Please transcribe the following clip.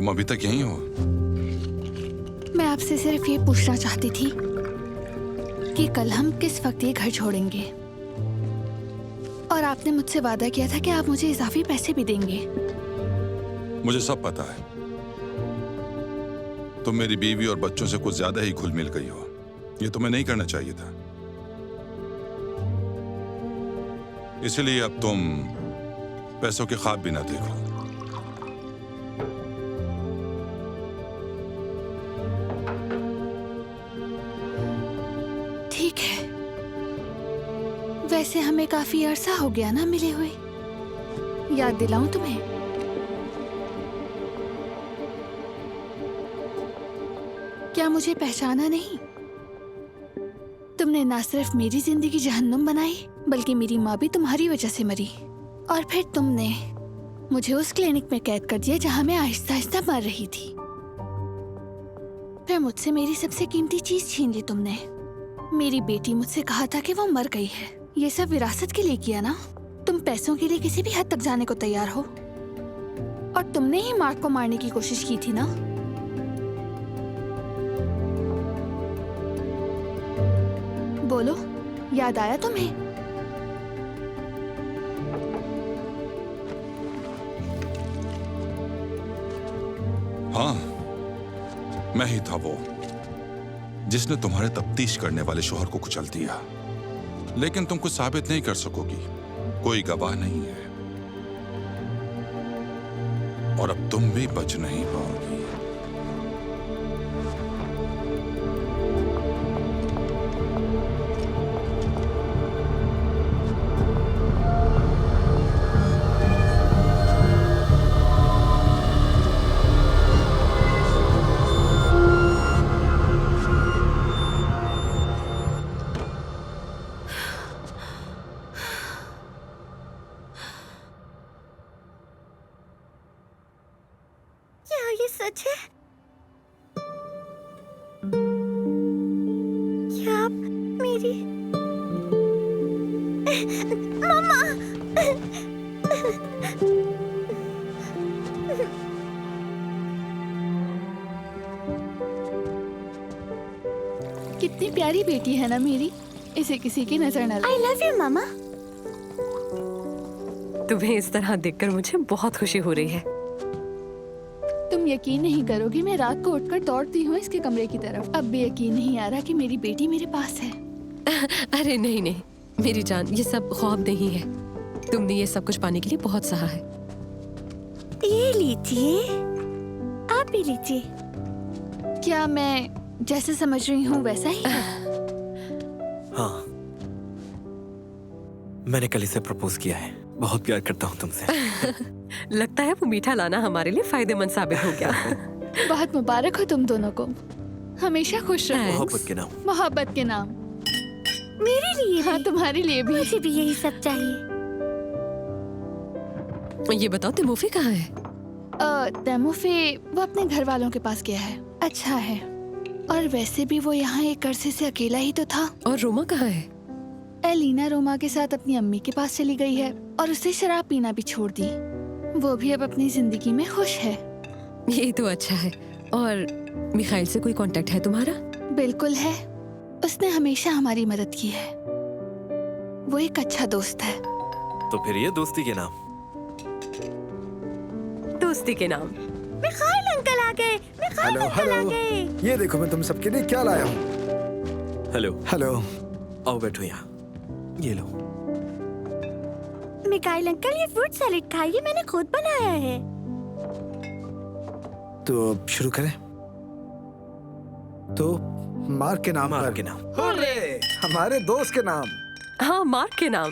तुम अभी तक यहीं हो? मैं आपसे सिर्फ ये पूछना चाहती थी कि कल हम किस वक्त ये घर छोड़ेंगे। और आपने मुझसे वादा किया था कि आप मुझे इजाफी पैसे भी देंगे। मुझे सब पता है। तुम मेरी बीवी और बच्चों से कुछ ज्यादा ही घुल मिल गई हो। ये तुम्हें नहीं करना चाहिए था। इसलिए अब तुम पैसों के ख्वाब भी ना देखो। ठीक है। वैसे हमें काफी अरसा हो गया ना मिले हुए। याद दिलाऊं तुम्हें? क्या मुझे पहचाना नहीं? तुमने ना सिर्फ मेरी जिंदगी जहन्नुम बनाई, बल्कि मेरी माँ भी तुम्हारी वजह से मरी। और फिर तुमने मुझे उस क्लिनिक में कैद कर दिया जहाँ मैं आहिस्ता आहिस्ता मर रही थी। फिर मुझसे मेरी सबसे कीमती चीज छीन ली तुमने। मेरी बेटी मुझसे कहा था कि वो मर गई है। ये सब विरासत के लिए किया ना? तुम पैसों के लिए किसी भी हद तक जाने को तैयार हो। और तुमने ही मार्क को मारने की कोशिश की थी ना? बोलो, याद आया तुम्हें? हाँ, मैं ही था वो जिसने तुम्हारे तफ्तीश करने वाले शोहर को कुचल दिया। लेकिन तुम कुछ साबित नहीं कर सकोगी। कोई गवाह नहीं है और अब तुम भी बच नहीं पाओगी। ये सच है? क्या आप मेरी मम्मा? कितनी प्यारी बेटी है ना मेरी। इसे किसी की नजर न लगे। I love you मामा। तुम्हें इस तरह देखकर मुझे बहुत खुशी हो रही है। तुम यकीन नहीं करोगी, मैं रात को उठकर दौड़ती हूँ इसके कमरे की तरफ। अब भी यकीन नहीं आ रहा कि मेरी बेटी मेरे पास है। अरे नहीं नहीं मेरी जान, ये सब ख्वाब नहीं है। तुमने ये सब कुछ पाने के लिए बहुत सहा है। ये लीजिए, आप भी लीजिए। क्या मैं जैसे समझ रही हूँ वैसा ही है? हाँ, मैंने कल इसे प्रपोज किया है। बहुत प्यार करता हूँ तुमसे। लगता है वो मीठा लाना हमारे लिए फायदेमंद साबित हो गया। बहुत मुबारक हो तुम दोनों को। हमेशा खुश रहो। मोहब्बत के नाम। मोहब्बत के नाम। मेरे लिए हाँ, तुम्हारे लिए भी। मुझे भी यही सब चाहिए। ये बताओ तिमोफी कहाँ है? तैमूफे वो अपने घर वालों के पास गया है। अच्छा है। और वैसे भी वो यहाँ एक अरसे से अकेला ही तो था। और रोमा कहाँ है? एलिना रोमा के साथ अपनी अम्मी के पास चली गई है और उसे शराब पीना भी छोड़ दी। वो भी अब अपनी जिंदगी में खुश है। ये तो अच्छा है। और मिखाइल से कोई कांटेक्ट है तुम्हारा? बिल्कुल है। उसने हमेशा हमारी मदद की है। वो एक अच्छा दोस्त है। तो फिर ये दोस्ती के नाम। दोस्ती के नाम। मिखाइल अंकल आ गए। मिखाइल अंकल आ गए। ये देखो मैं तुम सबके लिए क्या लाया हूँ। हेलो। हेलो। आओ बैठो यहाँ। ये लो। मिखाइल अंकल, ये फ्रूट सैलेड खाइए, मैंने खुद बनाया है। तो अब शुरू करें। तो मार्क के नाम मार्क पर। के नाम। हमारे दोस्त के नाम। हाँ, मार्क के नाम।